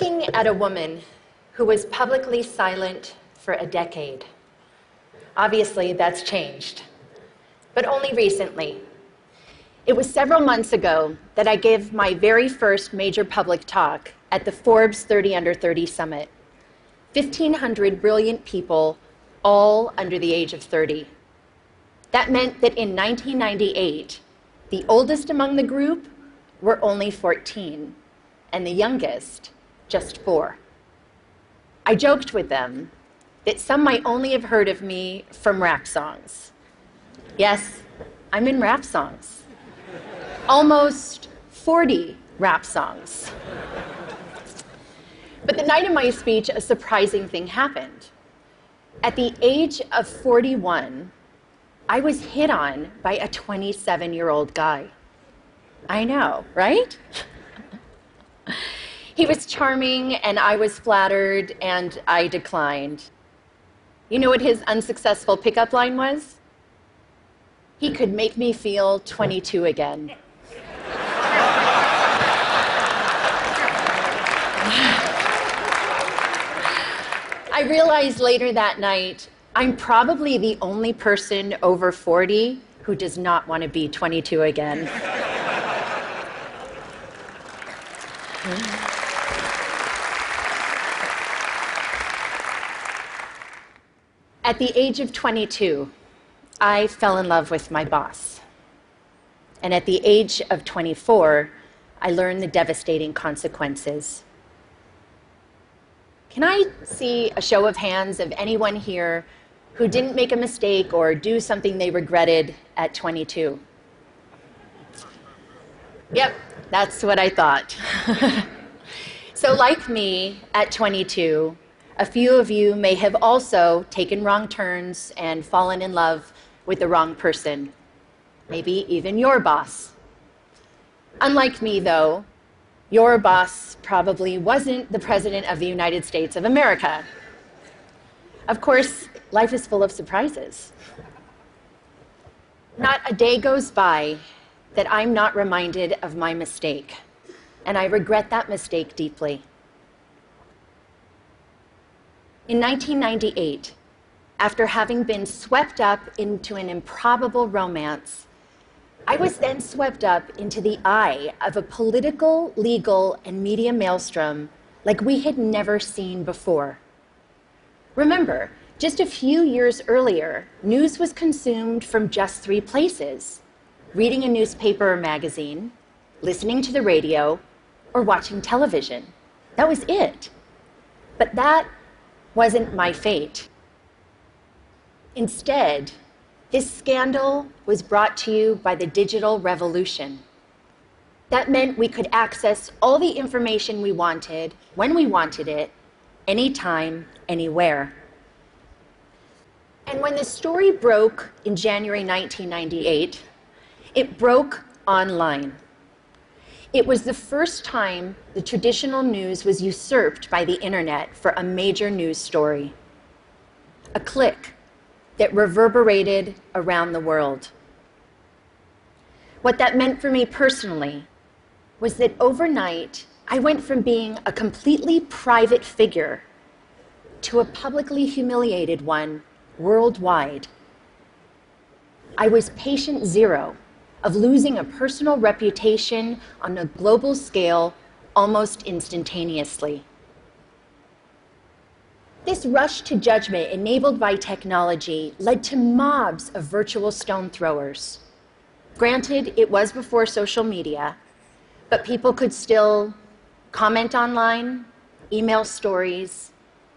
looking at a woman who was publicly silent for a decade. Obviously, that's changed, but only recently. It was several months ago that I gave my very first major public talk at the Forbes 30 Under 30 Summit. 1,500 brilliant people, all under the age of 30. That meant that in 1998, the oldest among the group were only 14, and the youngest just 4. I joked with them that some might only have heard of me from rap songs. Yes, I'm in rap songs. Almost 40 rap songs. But the night of my speech, a surprising thing happened. At the age of 41, I was hit on by a 27-year-old guy. I know, right? He was charming, and I was flattered, and I declined. You know what his unsuccessful pickup line was? He could make me feel 22 again. I realized later that night, I'm probably the only person over 40 who does not want to be 22 again. At the age of 22, I fell in love with my boss. And at the age of 24, I learned the devastating consequences. Can I see a show of hands of anyone here who didn't make a mistake or do something they regretted at 22? Yep, that's what I thought. So like me, at 22, a few of you may have also taken wrong turns and fallen in love with the wrong person, maybe even your boss. Unlike me, though, your boss probably wasn't the President of the United States of America. Of course, life is full of surprises. Not a day goes by that I'm not reminded of my mistake, and I regret that mistake deeply. In 1998, after having been swept up into an improbable romance, I was then swept up into the eye of a political, legal, and media maelstrom like we had never seen before. Remember, just a few years earlier, news was consumed from just 3 places: reading a newspaper or magazine, listening to the radio, or watching television. That was it. But that wasn't my fate. Instead, this scandal was brought to you by the digital revolution. That meant we could access all the information we wanted, when we wanted it, anytime, anywhere. And when the story broke in January 1998, it broke online. It was the first time the traditional news was usurped by the internet for a major news story. A click that reverberated around the world. What that meant for me personally was that overnight, I went from being a completely private figure to a publicly humiliated one worldwide. I was patient zero of losing a personal reputation on a global scale almost instantaneously. This rush to judgment enabled by technology led to mobs of virtual stone throwers. Granted, it was before social media, but people could still comment online, email stories,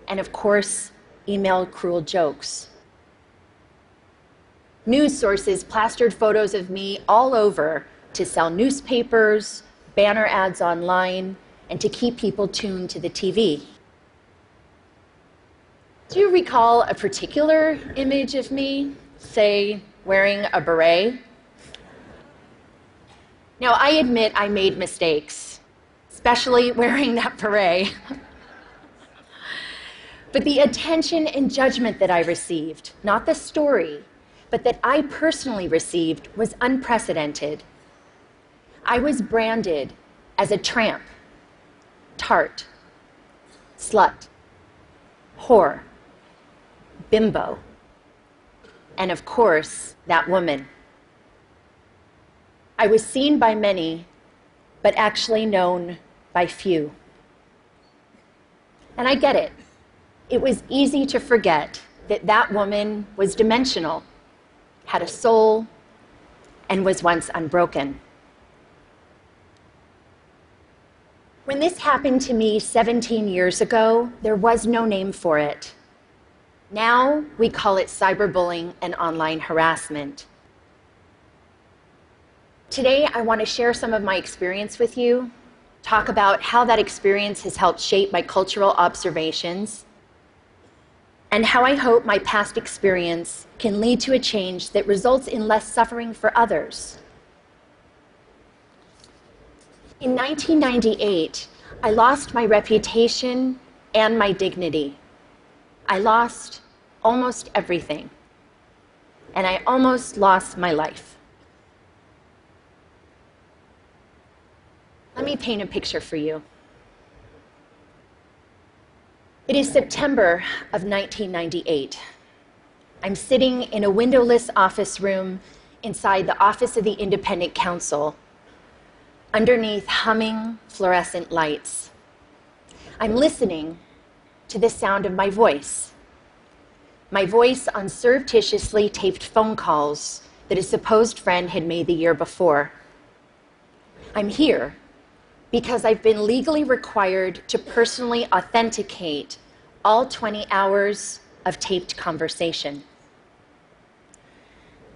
and of course, email cruel jokes. News sources plastered photos of me all over to sell newspapers, banner ads online, and to keep people tuned to the TV. Do you recall a particular image of me, say, wearing a beret? Now, I admit I made mistakes, especially wearing that beret. But the attention and judgment that I received, not the story, but that I personally received, was unprecedented. I was branded as a tramp, tart, slut, whore, bimbo, and of course, that woman. I was seen by many, but actually known by few. And I get it. It was easy to forget that that woman was dimensional, had a soul, and was once unbroken. When this happened to me 17 years ago, there was no name for it. Now we call it cyberbullying and online harassment. Today, I want to share some of my experience with you, talk about how that experience has helped shape my cultural observations, and how I hope my past experience can lead to a change that results in less suffering for others. In 1998, I lost my reputation and my dignity. I lost almost everything, and I almost lost my life. Let me paint a picture for you. It is September of 1998. I'm sitting in a windowless office room inside the Office of the Independent Counsel, underneath humming fluorescent lights. I'm listening to the sound of my voice on surreptitiously taped phone calls that a supposed friend had made the year before. I'm here because I've been legally required to personally authenticate all 20 hours of taped conversation.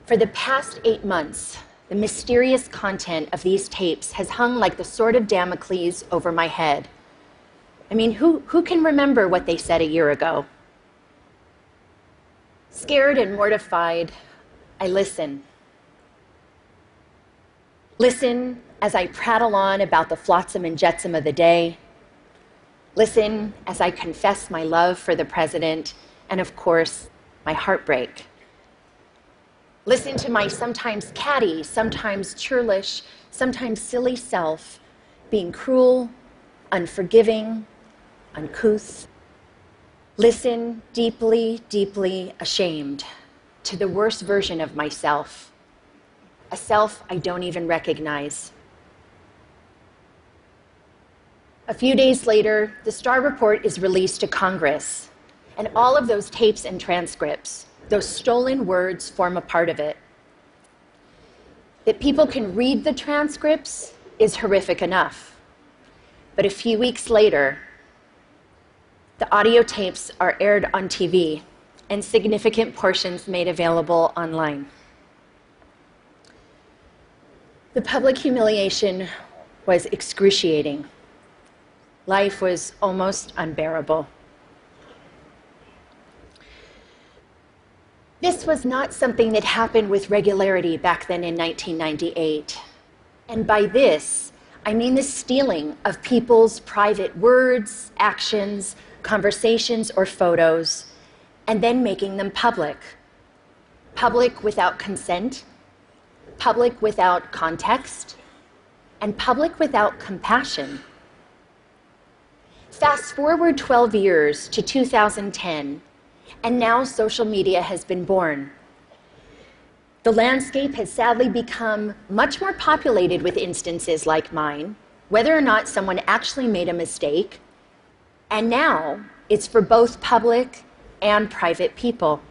For the past 8 months, the mysterious content of these tapes has hung like the sword of Damocles over my head. I mean, who can remember what they said a year ago? Scared and mortified, I listen. Listen as I prattle on about the flotsam and jetsam of the day. Listen as I confess my love for the president and, of course, my heartbreak. Listen to my sometimes catty, sometimes churlish, sometimes silly self being cruel, unforgiving, uncouth. Listen deeply, deeply ashamed to the worst version of myself, a self I don't even recognize. A few days later, the Starr Report is released to Congress, and all of those tapes and transcripts, those stolen words, form a part of it. That people can read the transcripts is horrific enough. But a few weeks later, the audio tapes are aired on TV and significant portions made available online. The public humiliation was excruciating. Life was almost unbearable. This was not something that happened with regularity back then in 1998. And by this, I mean the stealing of people's private words, actions, conversations, or photos, and then making them public. Public without consent, public without context, and public without compassion. Fast forward 12 years to 2010, and now social media has been born. The landscape has sadly become much more populated with instances like mine, whether or not someone actually made a mistake, and now it's for both public and private people.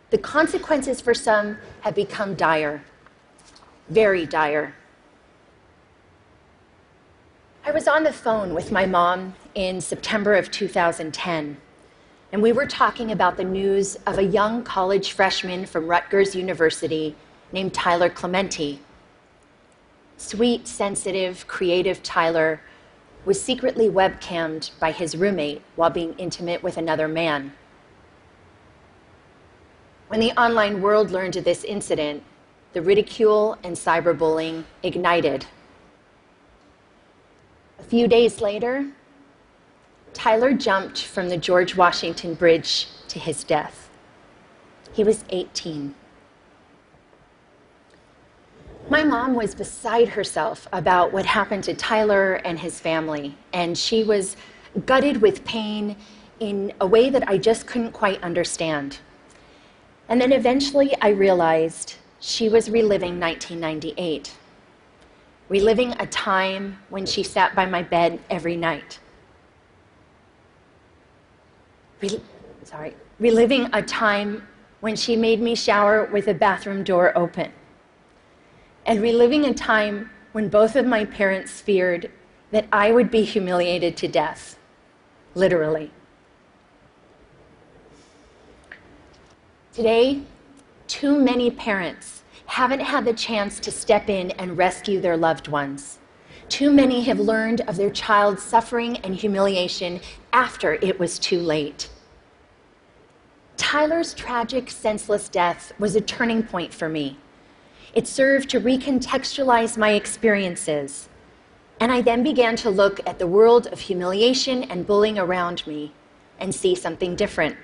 The consequences for some have become dire, very dire. I was on the phone with my mom in September of 2010, and we were talking about the news of a young college freshman from Rutgers University named Tyler Clementi. Sweet, sensitive, creative Tyler was secretly webcammed by his roommate while being intimate with another man. When the online world learned of this incident, the ridicule and cyberbullying ignited. A few days later, Tyler jumped from the George Washington Bridge to his death. He was 18. My mom was beside herself about what happened to Tyler and his family, and she was gutted with pain in a way that I just couldn't quite understand. And then eventually I realized she was reliving 1998, reliving a time when she sat by my bed every night. Reliving a time when she made me shower with the bathroom door open. And reliving a time when both of my parents feared that I would be humiliated to death, literally. Today, too many parents haven't had the chance to step in and rescue their loved ones. Too many have learned of their child's suffering and humiliation after it was too late. Tyler's tragic, senseless death was a turning point for me. It served to recontextualize my experiences, and I then began to look at the world of humiliation and bullying around me and see something different.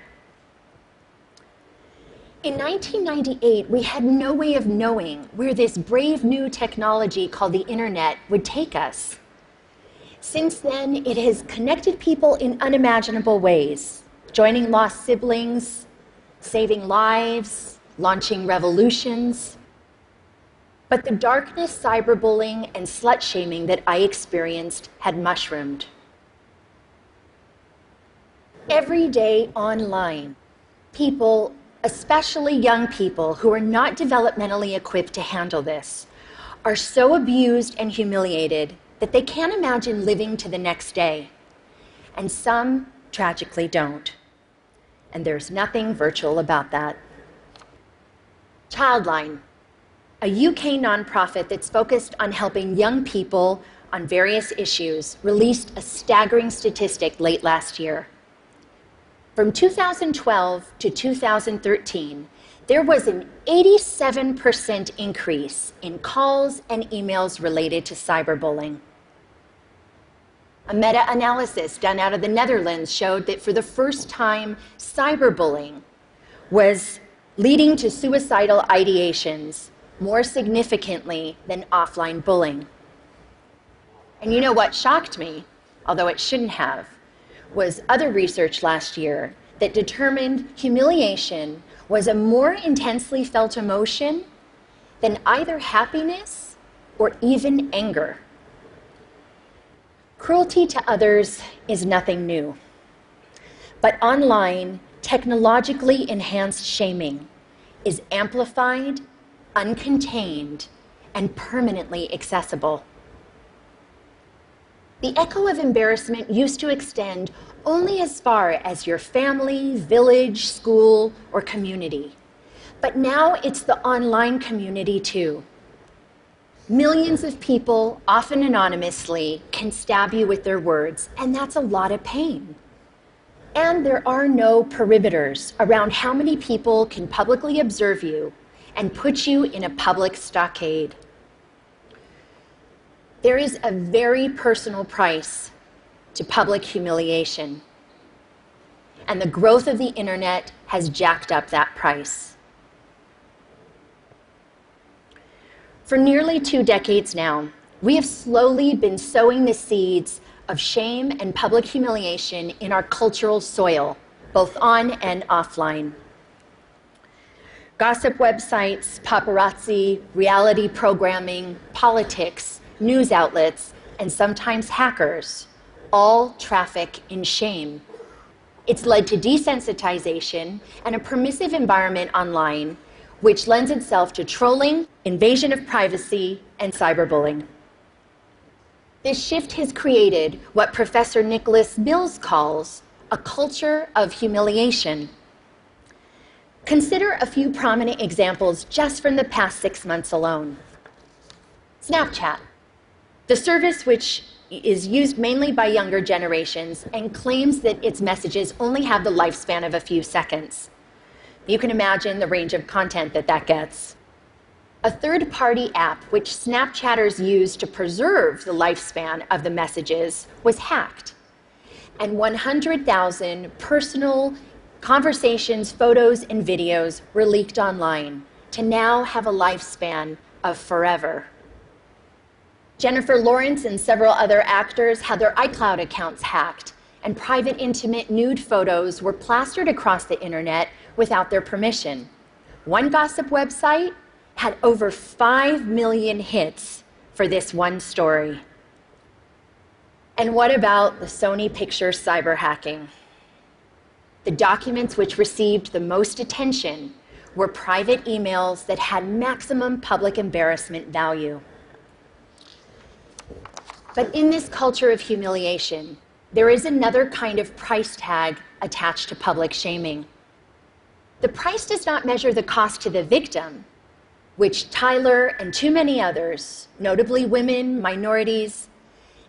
In 1998, we had no way of knowing where this brave new technology called the internet would take us. Since then, it has connected people in unimaginable ways, joining lost siblings, saving lives, launching revolutions. But the darkness, cyberbullying, and slut-shaming that I experienced had mushroomed. Every day online, people, especially young people who are not developmentally equipped to handle this, are so abused and humiliated that they can't imagine living to the next day. And some, tragically, don't. And there's nothing virtual about that. Childline, a UK nonprofit that's focused on helping young people on various issues, released a staggering statistic late last year. From 2012 to 2013, there was an 87% increase in calls and emails related to cyberbullying. A meta-analysis done out of the Netherlands showed that for the first time, cyberbullying was leading to suicidal ideations more significantly than offline bullying. And you know what shocked me, although it shouldn't have, was other research last year that determined humiliation was a more intensely felt emotion than either happiness or even anger. Cruelty to others is nothing new. But online, technologically enhanced shaming is amplified, uncontained, and permanently accessible. The echo of embarrassment used to extend only as far as your family, village, school, or community. But now it's the online community too. Millions of people, often anonymously, can stab you with their words, and that's a lot of pain. And there are no perimeters around how many people can publicly observe you and put you in a public stockade. There is a very personal price to public humiliation, and the growth of the internet has jacked up that price. For nearly 2 decades now, we have slowly been sowing the seeds of shame and public humiliation in our cultural soil, both on and offline. Gossip websites, paparazzi, reality programming, politics, news outlets, and sometimes hackers all traffic in shame. It's led to desensitization and a permissive environment online, which lends itself to trolling, invasion of privacy, and cyberbullying. This shift has created what Professor Nicholas Mills calls a culture of humiliation. Consider a few prominent examples just from the past 6 months alone. Snapchat, the service which is used mainly by younger generations and claims that its messages only have the lifespan of a few seconds. You can imagine the range of content that gets. A third-party app which Snapchatters use to preserve the lifespan of the messages was hacked, and 100,000 personal conversations, photos, and videos were leaked online to now have a lifespan of forever. Jennifer Lawrence and several other actors had their iCloud accounts hacked, and private, intimate nude photos were plastered across the internet without their permission. One gossip website had over 5 million hits for this one story. And what about the Sony Pictures cyber hacking? The documents which received the most attention were private emails that had maximum public embarrassment value. But in this culture of humiliation, there is another kind of price tag attached to public shaming. The price does not measure the cost to the victim, which Tyler and too many others, notably women, minorities,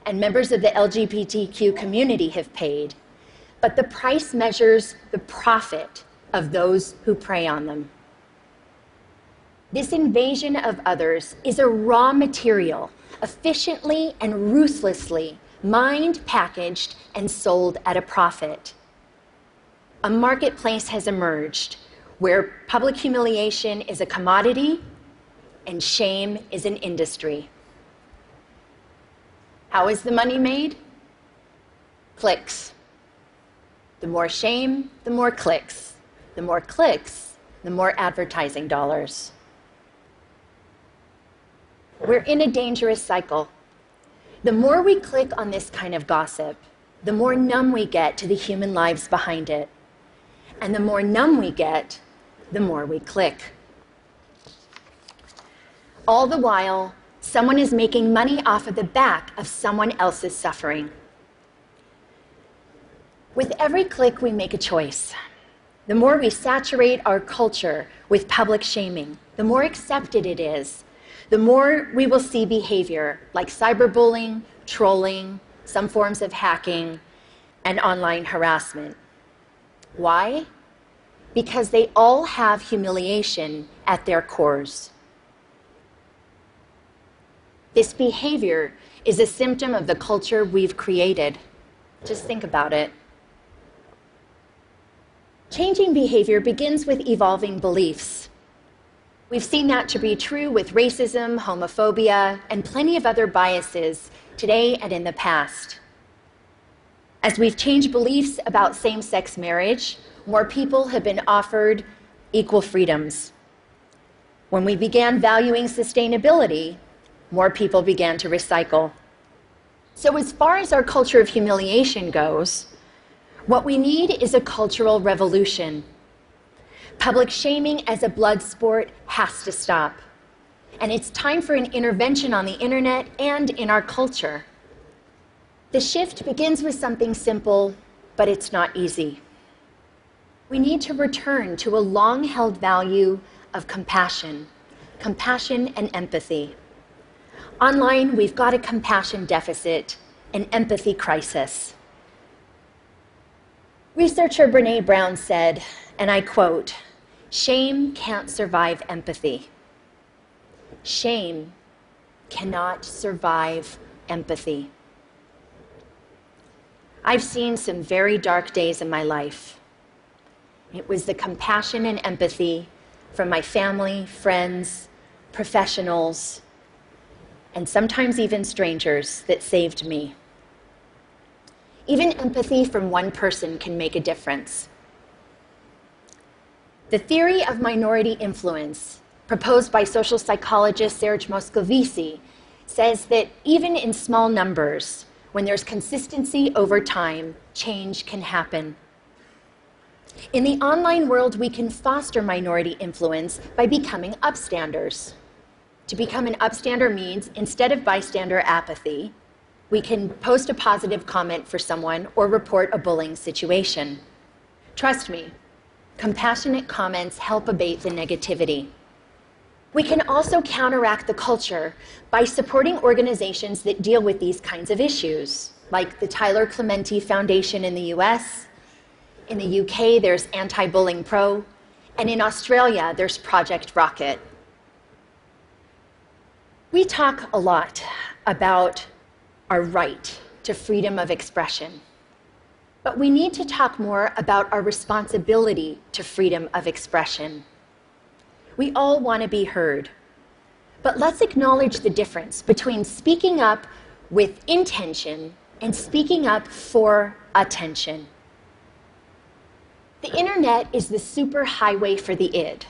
and members of the LGBTQ community have paid, but the price measures the profit of those who prey on them. This invasion of others is a raw material, efficiently and ruthlessly mined, packaged, and sold at a profit. A marketplace has emerged where public humiliation is a commodity and shame is an industry. How is the money made? Clicks. The more shame, the more clicks. The more clicks, the more advertising dollars. We're in a dangerous cycle. The more we click on this kind of gossip, the more numb we get to the human lives behind it. And the more numb we get, the more we click. All the while, someone is making money off of the back of someone else's suffering. With every click, we make a choice. The more we saturate our culture with public shaming, the more accepted it is, the more we will see behavior like cyberbullying, trolling, some forms of hacking, and online harassment. Why? Because they all have humiliation at their cores. This behavior is a symptom of the culture we've created. Just think about it. Changing behavior begins with evolving beliefs. We've seen that to be true with racism, homophobia, and plenty of other biases today and in the past. As we've changed beliefs about same-sex marriage, more people have been offered equal freedoms. When we began valuing sustainability, more people began to recycle. So as far as our culture of humiliation goes, what we need is a cultural revolution. Public shaming as a blood sport has to stop. And it's time for an intervention on the internet and in our culture. The shift begins with something simple, but it's not easy. We need to return to a long-held value of compassion and empathy. Online, we've got a compassion deficit, an empathy crisis. Researcher Brené Brown said, and I quote, "Shame can't survive empathy. Shame cannot survive empathy." I've seen some very dark days in my life. It was the compassion and empathy from my family, friends, professionals, and sometimes even strangers that saved me. Even empathy from one person can make a difference. The theory of minority influence, proposed by social psychologist Serge Moscovici, says that even in small numbers, when there's consistency over time, change can happen. In the online world, we can foster minority influence by becoming upstanders. To become an upstander means, instead of bystander apathy, we can post a positive comment for someone or report a bullying situation. Trust me, compassionate comments help abate the negativity. We can also counteract the culture by supporting organizations that deal with these kinds of issues, like the Tyler Clementi Foundation in the US. In the UK, there's Anti-Bullying Pro, and in Australia, there's Project Rocket. We talk a lot about our right to freedom of expression. But we need to talk more about our responsibility to freedom of expression. We all want to be heard. But let's acknowledge the difference between speaking up with intention and speaking up for attention. The internet is the superhighway for the id.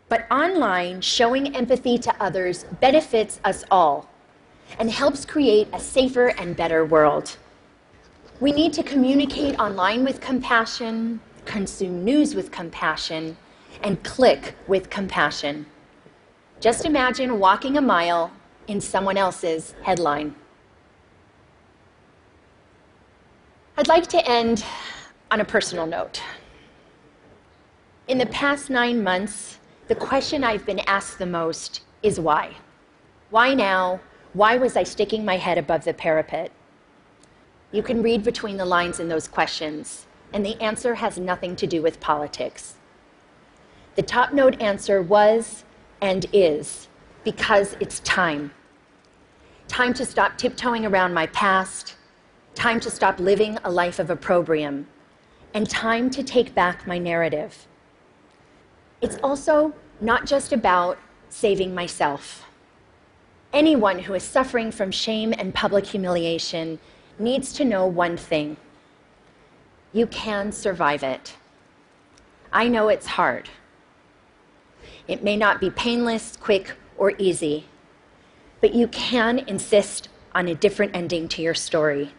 But online, showing empathy to others benefits us all and helps create a safer and better world. We need to communicate online with compassion, consume news with compassion, and click with compassion. Just imagine walking a mile in someone else's headline. I'd like to end on a personal note. In the past 9 months, the question I've been asked the most is why? Why now? Why was I sticking my head above the parapet? You can read between the lines in those questions, and the answer has nothing to do with politics. The top note answer was and is because it's time. Time to stop tiptoeing around my past, time to stop living a life of opprobrium, and time to take back my narrative. It's also not just about saving myself. Anyone who is suffering from shame and public humiliation needs to know one thing. You can survive it. I know it's hard. It may not be painless, quick, or easy, but you can insist on a different ending to your story.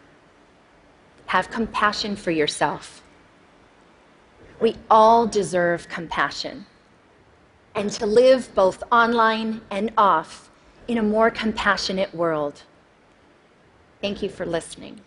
Have compassion for yourself. We all deserve compassion, and to live both online and off in a more compassionate world. Thank you for listening.